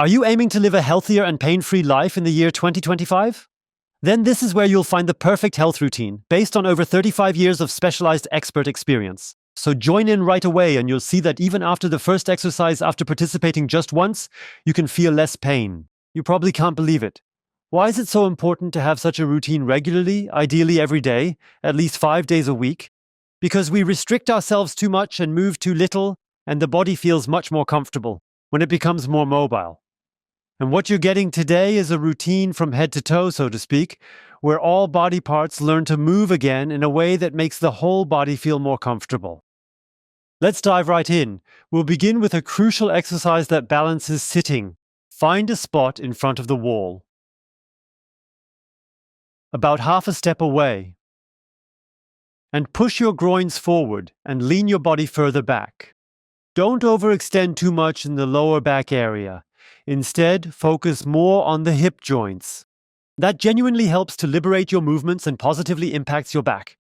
Are you aiming to live a healthier and pain-free life in the year 2025? Then this is where you'll find the perfect health routine, based on over 35 years of specialized expert experience. So join in right away and you'll see that even after the first exercise, after participating just once, you can feel less pain. You probably can't believe it. Why is it so important to have such a routine regularly, ideally every day, at least 5 days a week? Because we restrict ourselves too much and move too little, and the body feels much more comfortable when it becomes more mobile. And what you're getting today is a routine from head to toe, so to speak, where all body parts learn to move again in a way that makes the whole body feel more comfortable. Let's dive right in. We'll begin with a crucial exercise that balances sitting. Find a spot in front of the wall, about half a step away, and push your groins forward and lean your body further back. Don't overextend too much in the lower back area. Instead, focus more on the hip joints. That genuinely helps to liberate your movements and positively impacts your back.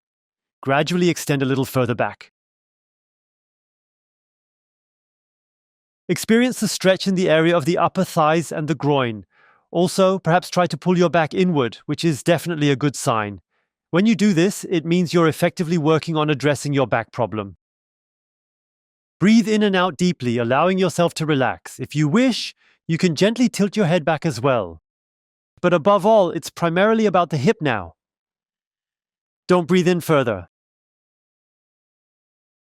Gradually extend a little further back. Experience the stretch in the area of the upper thighs and the groin. Also, perhaps try to pull your back inward, which is definitely a good sign. When you do this, it means you're effectively working on addressing your back problem. Breathe in and out deeply, allowing yourself to relax. If you wish, you can gently tilt your head back as well. But above all, it's primarily about the hip now. Don't breathe in further.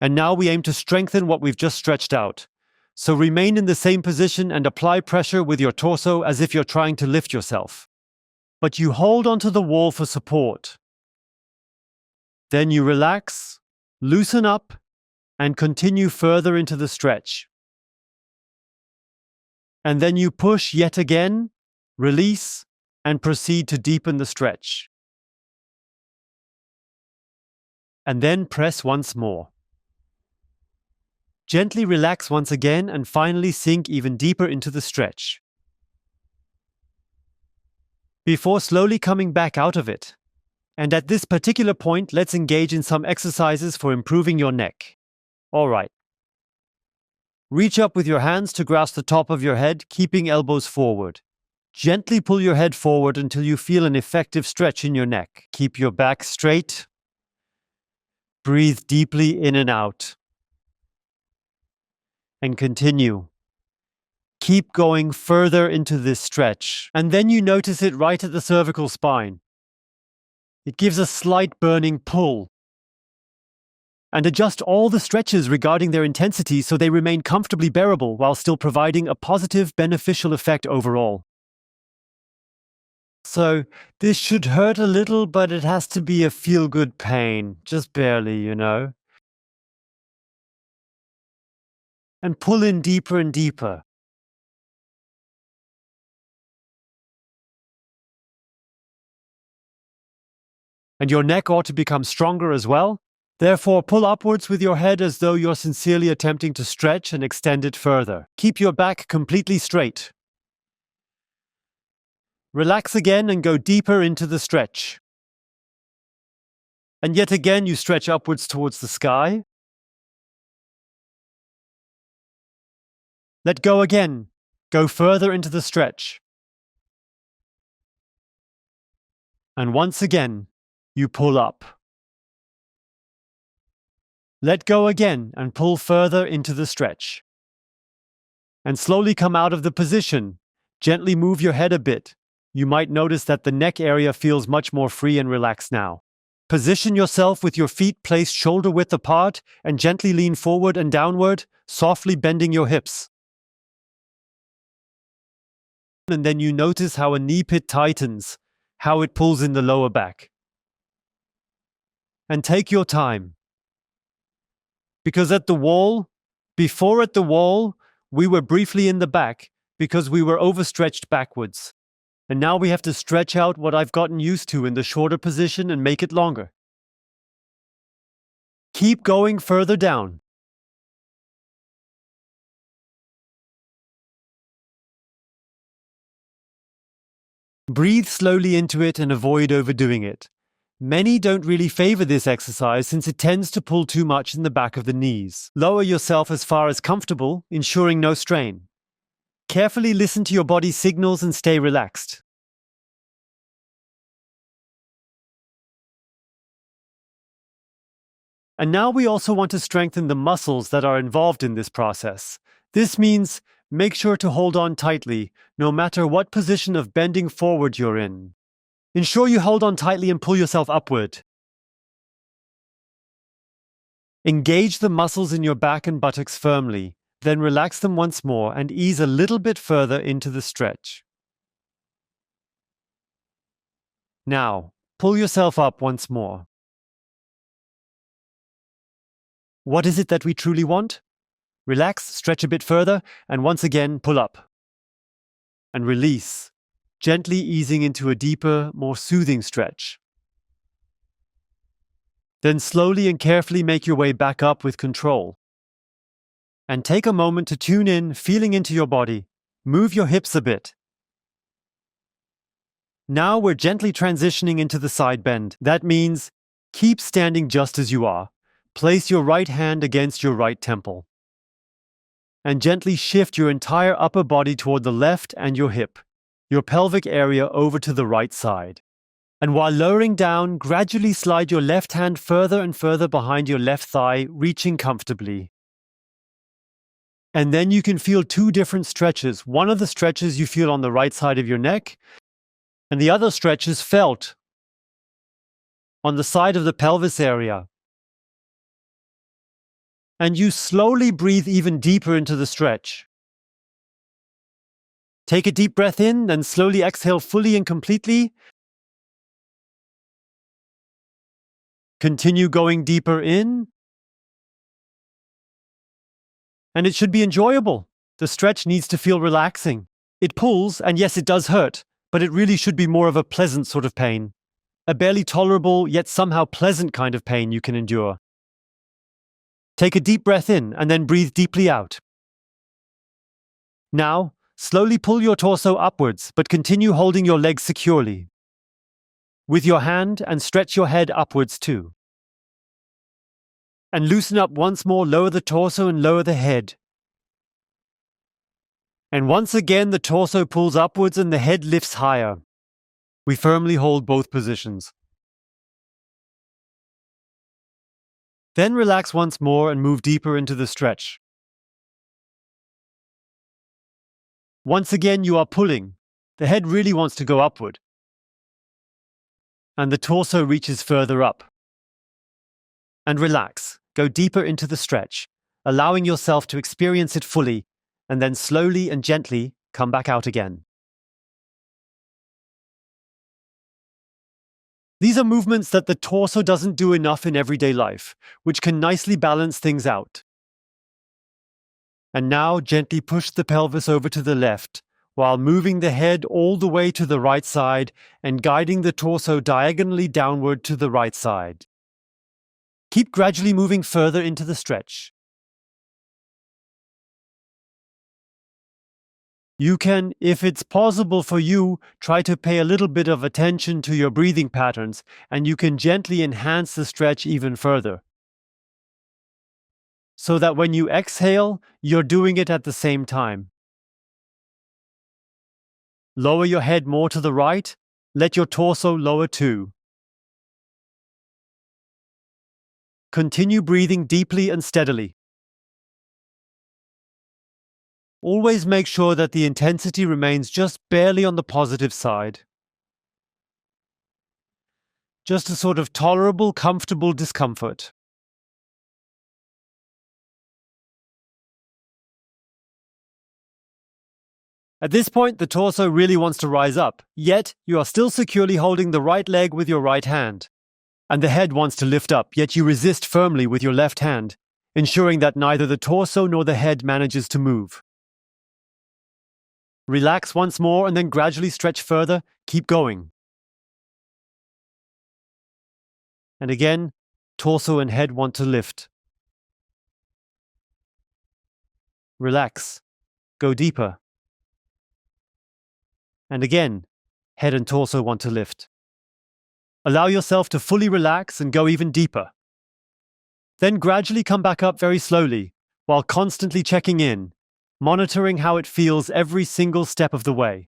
And now we aim to strengthen what we've just stretched out. So remain in the same position and apply pressure with your torso as if you're trying to lift yourself. But you hold onto the wall for support. Then you relax, loosen up, and continue further into the stretch. And then you push yet again, release, and proceed to deepen the stretch. And then press once more. Gently relax once again and finally sink even deeper into the stretch, before slowly coming back out of it. And at this particular point, let's engage in some exercises for improving your neck. Alright. Reach up with your hands to grasp the top of your head, keeping elbows forward. Gently pull your head forward until you feel an effective stretch in your neck. Keep your back straight. Breathe deeply in and out. And continue. Keep going further into this stretch. And then you notice it right at the cervical spine. It gives a slight burning pull. And adjust all the stretches regarding their intensity so they remain comfortably bearable while still providing a positive, beneficial effect overall. So, this should hurt a little, but it has to be a feel-good pain. Just barely, you know. And pull in deeper and deeper. And your neck ought to become stronger as well. Therefore, pull upwards with your head as though you're sincerely attempting to stretch and extend it further. Keep your back completely straight. Relax again and go deeper into the stretch. And yet again, you stretch upwards towards the sky. Let go again. Go further into the stretch. And once again, you pull up. Let go again and pull further into the stretch. And slowly come out of the position. Gently move your head a bit. You might notice that the neck area feels much more free and relaxed now. Position yourself with your feet placed shoulder width apart and gently lean forward and downward, softly bending your hips. And then you notice how a knee pit tightens, how it pulls in the lower back. And take your time. Because before at the wall, we were briefly in the back because we were overstretched backwards. And now we have to stretch out what I've gotten used to in the shorter position and make it longer. Keep going further down. Breathe slowly into it and avoid overdoing it. Many don't really favor this exercise since it tends to pull too much in the back of the knees. Lower yourself as far as comfortable, ensuring no strain. Carefully listen to your body's signals and stay relaxed. And now we also want to strengthen the muscles that are involved in this process. This means make sure to hold on tightly, no matter what position of bending forward you're in. Ensure you hold on tightly and pull yourself upward. Engage the muscles in your back and buttocks firmly, then relax them once more and ease a little bit further into the stretch. Now, pull yourself up once more. What is it that we truly want? Relax, stretch a bit further, and once again, pull up. And release, gently easing into a deeper, more soothing stretch. Then slowly and carefully make your way back up with control. And take a moment to tune in, feeling into your body. Move your hips a bit. Now we're gently transitioning into the side bend. That means keep standing just as you are. Place your right hand against your right temple. And gently shift your entire upper body toward the left and your hip, your pelvic area over to the right side. And while lowering down, gradually slide your left hand further and further behind your left thigh, reaching comfortably. And then you can feel two different stretches. One of the stretches you feel on the right side of your neck, and the other stretch is felt on the side of the pelvis area. And you slowly breathe even deeper into the stretch. Take a deep breath in, then slowly exhale fully and completely. Continue going deeper in. And it should be enjoyable. The stretch needs to feel relaxing. It pulls, and yes, it does hurt, but it really should be more of a pleasant sort of pain. A barely tolerable, yet somehow pleasant kind of pain you can endure. Take a deep breath in and then breathe deeply out. Now, slowly pull your torso upwards, but continue holding your legs securely. With your hand, and stretch your head upwards too. And loosen up once more, lower the torso and lower the head. And once again, the torso pulls upwards and the head lifts higher. We firmly hold both positions. Then relax once more and move deeper into the stretch. Once again, you are pulling. The head really wants to go upward. And the torso reaches further up. And relax. Go deeper into the stretch, allowing yourself to experience it fully, and then slowly and gently come back out again. These are movements that the torso doesn't do enough in everyday life, which can nicely balance things out. And now gently push the pelvis over to the left, while moving the head all the way to the right side and guiding the torso diagonally downward to the right side. Keep gradually moving further into the stretch. You can, if it's possible for you, try to pay a little bit of attention to your breathing patterns, and you can gently enhance the stretch even further. So that when you exhale, you're doing it at the same time. Lower your head more to the right, let your torso lower too. Continue breathing deeply and steadily. Always make sure that the intensity remains just barely on the positive side. Just a sort of tolerable, comfortable discomfort. At this point, the torso really wants to rise up, yet you are still securely holding the right leg with your right hand. And the head wants to lift up, yet you resist firmly with your left hand, ensuring that neither the torso nor the head manages to move. Relax once more and then gradually stretch further. Keep going. And again, torso and head want to lift. Relax. Go deeper. And again, head and torso want to lift. Allow yourself to fully relax and go even deeper. Then gradually come back up very slowly, while constantly checking in. monitoring how it feels every single step of the way.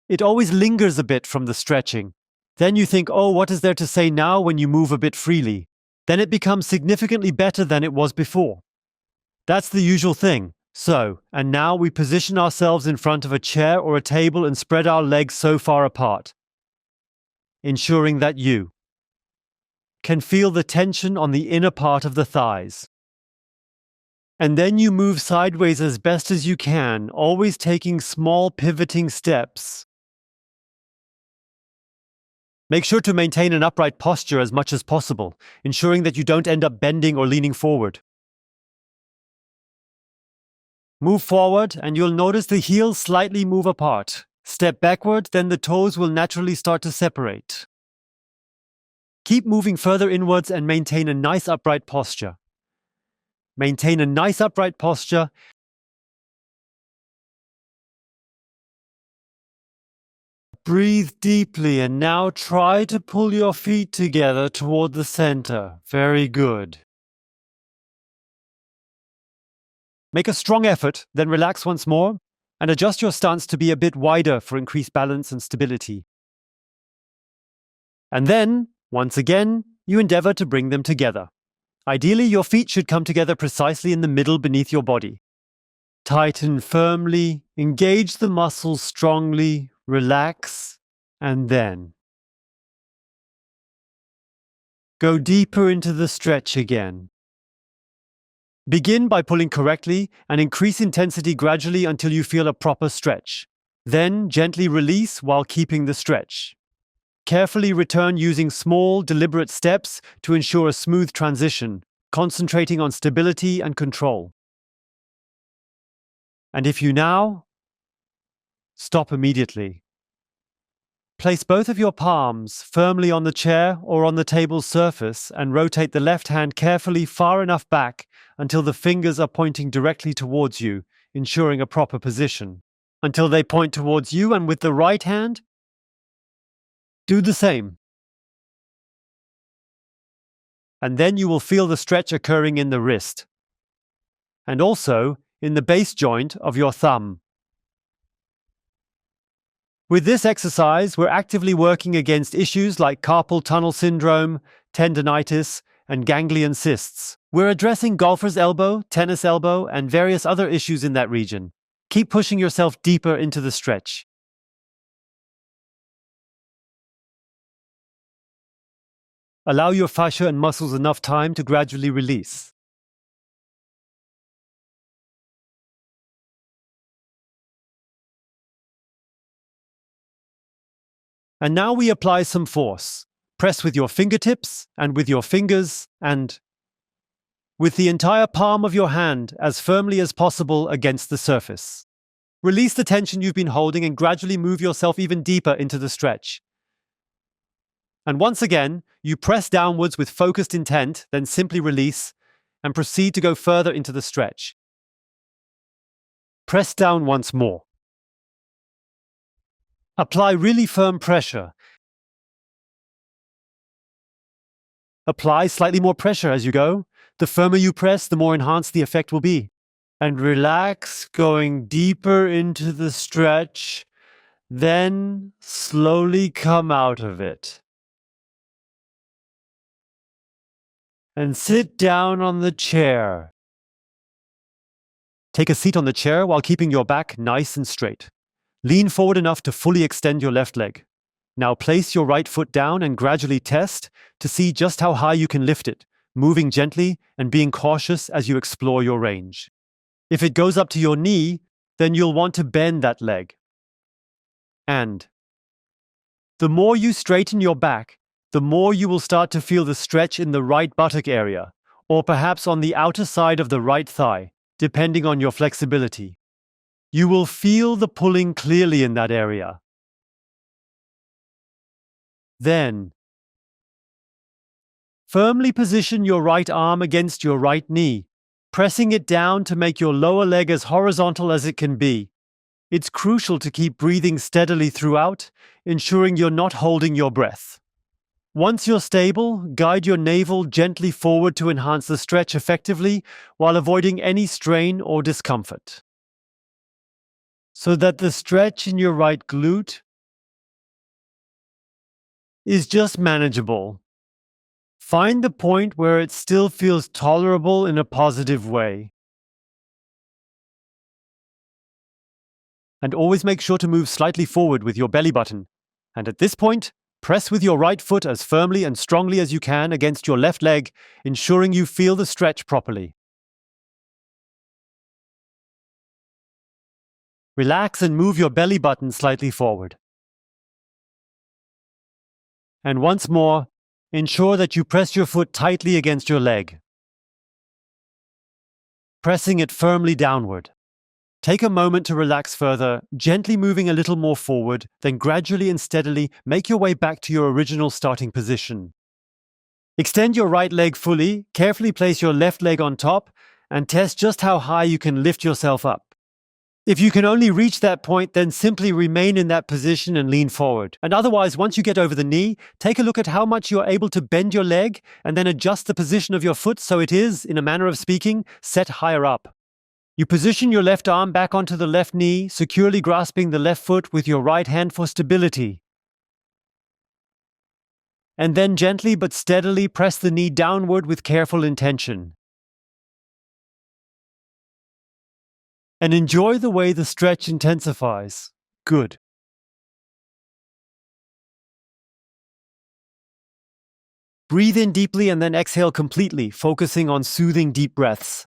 It always lingers a bit from the stretching. Then you think, oh, what is there to say now when you move a bit freely? Then it becomes significantly better than it was before. That's the usual thing. So, and now we position ourselves in front of a chair or a table and spread our legs so far apart, ensuring that you can feel the tension on the inner part of the thighs. And then you move sideways as best as you can, always taking small pivoting steps. Make sure to maintain an upright posture as much as possible, ensuring that you don't end up bending or leaning forward. Move forward and you'll notice the heels slightly move apart. Step backward, then the toes will naturally start to separate. Keep moving further inwards and maintain a nice upright posture. Maintain a nice upright posture. Breathe deeply and now try to pull your feet together toward the center. Very good. Make a strong effort, then relax once more and adjust your stance to be a bit wider for increased balance and stability. And then, once again, you endeavor to bring them together. Ideally, your feet should come together precisely in the middle beneath your body. Tighten firmly, engage the muscles strongly, relax, and then go deeper into the stretch again. Begin by pulling correctly and increase intensity gradually until you feel a proper stretch. Then gently release while keeping the stretch. Carefully return using small, deliberate steps to ensure a smooth transition, concentrating on stability and control. And if you now stop immediately. Place both of your palms firmly on the chair or on the table's surface and rotate the left hand carefully far enough back until the fingers are pointing directly towards you, ensuring a proper position. Until they point towards you, and with the right hand, do the same. And then you will feel the stretch occurring in the wrist and also in the base joint of your thumb. With this exercise, we're actively working against issues like carpal tunnel syndrome, tendinitis, and ganglion cysts. We're addressing golfer's elbow, tennis elbow, and various other issues in that region. Keep pushing yourself deeper into the stretch. Allow your fascia and muscles enough time to gradually release. And now we apply some force. Press with your fingertips and with your fingers and with the entire palm of your hand as firmly as possible against the surface. Release the tension you've been holding and gradually move yourself even deeper into the stretch. And once again, you press downwards with focused intent, then simply release and proceed to go further into the stretch. Press down once more. Apply really firm pressure. Apply slightly more pressure as you go. The firmer you press, the more enhanced the effect will be. And relax, going deeper into the stretch, then slowly come out of it. And sit down on the chair. Take a seat on the chair while keeping your back nice and straight. Lean forward enough to fully extend your left leg. Now place your right foot down and gradually test to see just how high you can lift it, moving gently and being cautious as you explore your range. If it goes up to your knee, then you'll want to bend that leg. And the more you straighten your back, the more you will start to feel the stretch in the right buttock area, or perhaps on the outer side of the right thigh, depending on your flexibility. You will feel the pulling clearly in that area. Then, firmly position your right arm against your right knee, pressing it down to make your lower leg as horizontal as it can be. It's crucial to keep breathing steadily throughout, ensuring you're not holding your breath. Once you're stable, guide your navel gently forward to enhance the stretch effectively while avoiding any strain or discomfort, so that the stretch in your right glute is just manageable. Find the point where it still feels tolerable in a positive way. And always make sure to move slightly forward with your belly button. And at this point, press with your right foot as firmly and strongly as you can against your left leg, ensuring you feel the stretch properly. Relax and move your belly button slightly forward. And once more, ensure that you press your foot tightly against your leg, pressing it firmly downward. Take a moment to relax further, gently moving a little more forward, then gradually and steadily make your way back to your original starting position. Extend your right leg fully, carefully place your left leg on top, and test just how high you can lift yourself up. If you can only reach that point, then simply remain in that position and lean forward. And otherwise, once you get over the knee, take a look at how much you're able to bend your leg and then adjust the position of your foot so it is, in a manner of speaking, set higher up. You position your left arm back onto the left knee, securely grasping the left foot with your right hand for stability. And then gently but steadily press the knee downward with careful intention. And enjoy the way the stretch intensifies. Good. Breathe in deeply and then exhale completely, focusing on soothing deep breaths.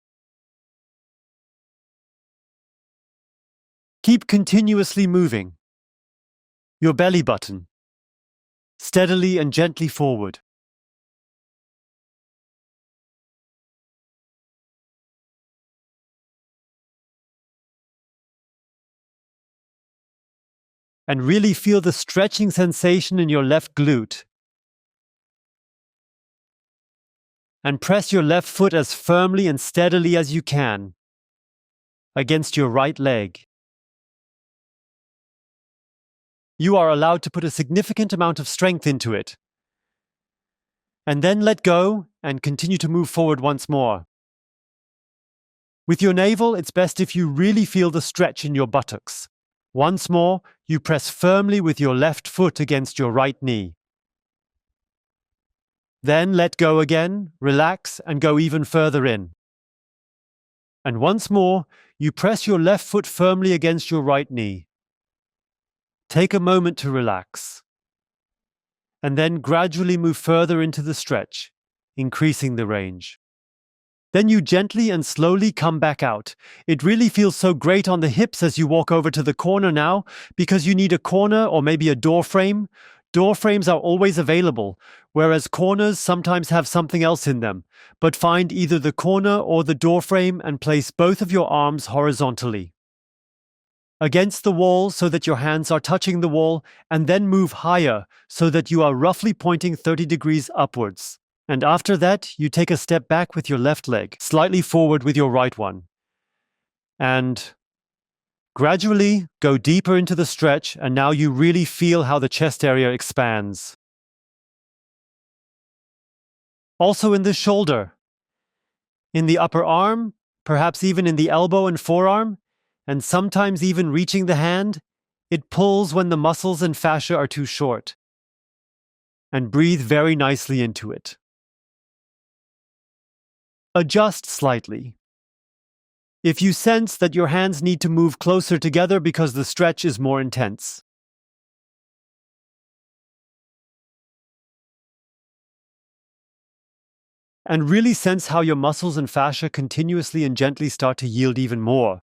Keep continuously moving your belly button steadily and gently forward. And really feel the stretching sensation in your left glute. And press your left foot as firmly and steadily as you can against your right leg. You are allowed to put a significant amount of strength into it. And then let go and continue to move forward once more. With your navel, it's best if you really feel the stretch in your buttocks. Once more, you press firmly with your left foot against your right knee. Then let go again, relax, and go even further in. And once more, you press your left foot firmly against your right knee. Take a moment to relax. And then gradually move further into the stretch, increasing the range. Then you gently and slowly come back out. It really feels so great on the hips as you walk over to the corner now, because you need a corner or maybe a door frame. Door frames are always available, whereas corners sometimes have something else in them. But find either the corner or the door frame and place both of your arms horizontally against the wall so that your hands are touching the wall, and then move higher so that you are roughly pointing 30 degrees upwards. And after that, you take a step back with your left leg, slightly forward with your right one. And gradually go deeper into the stretch, and now you really feel how the chest area expands. Also in the shoulder, in the upper arm, perhaps even in the elbow and forearm, and sometimes even reaching the hand, it pulls when the muscles and fascia are too short. And breathe very nicely into it. Adjust slightly. If you sense that your hands need to move closer together because the stretch is more intense. And really sense how your muscles and fascia continuously and gently start to yield even more.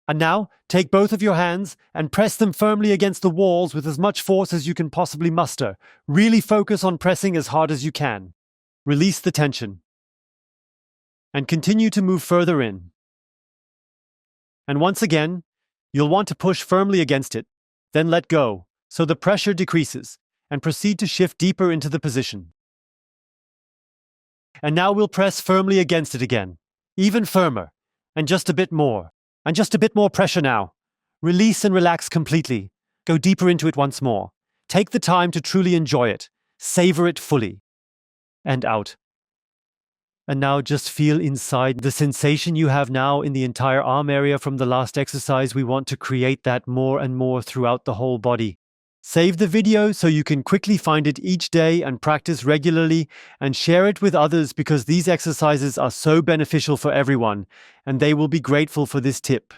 And now, take both of your hands and press them firmly against the walls with as much force as you can possibly muster. Really focus on pressing as hard as you can. Release the tension. And continue to move further in. And once again, you'll want to push firmly against it, then let go, so the pressure decreases, and proceed to shift deeper into the position. And now we'll press firmly against it again, even firmer, and just a bit more. And just a bit more pressure now. Release and relax completely. Go deeper into it once more. Take the time to truly enjoy it. Savor it fully. And out. And now just feel inside the sensation you have now in the entire arm area from the last exercise. We want to create that more and more throughout the whole body. Save the video so you can quickly find it each day and practice regularly, and share it with others because these exercises are so beneficial for everyone and they will be grateful for this tip.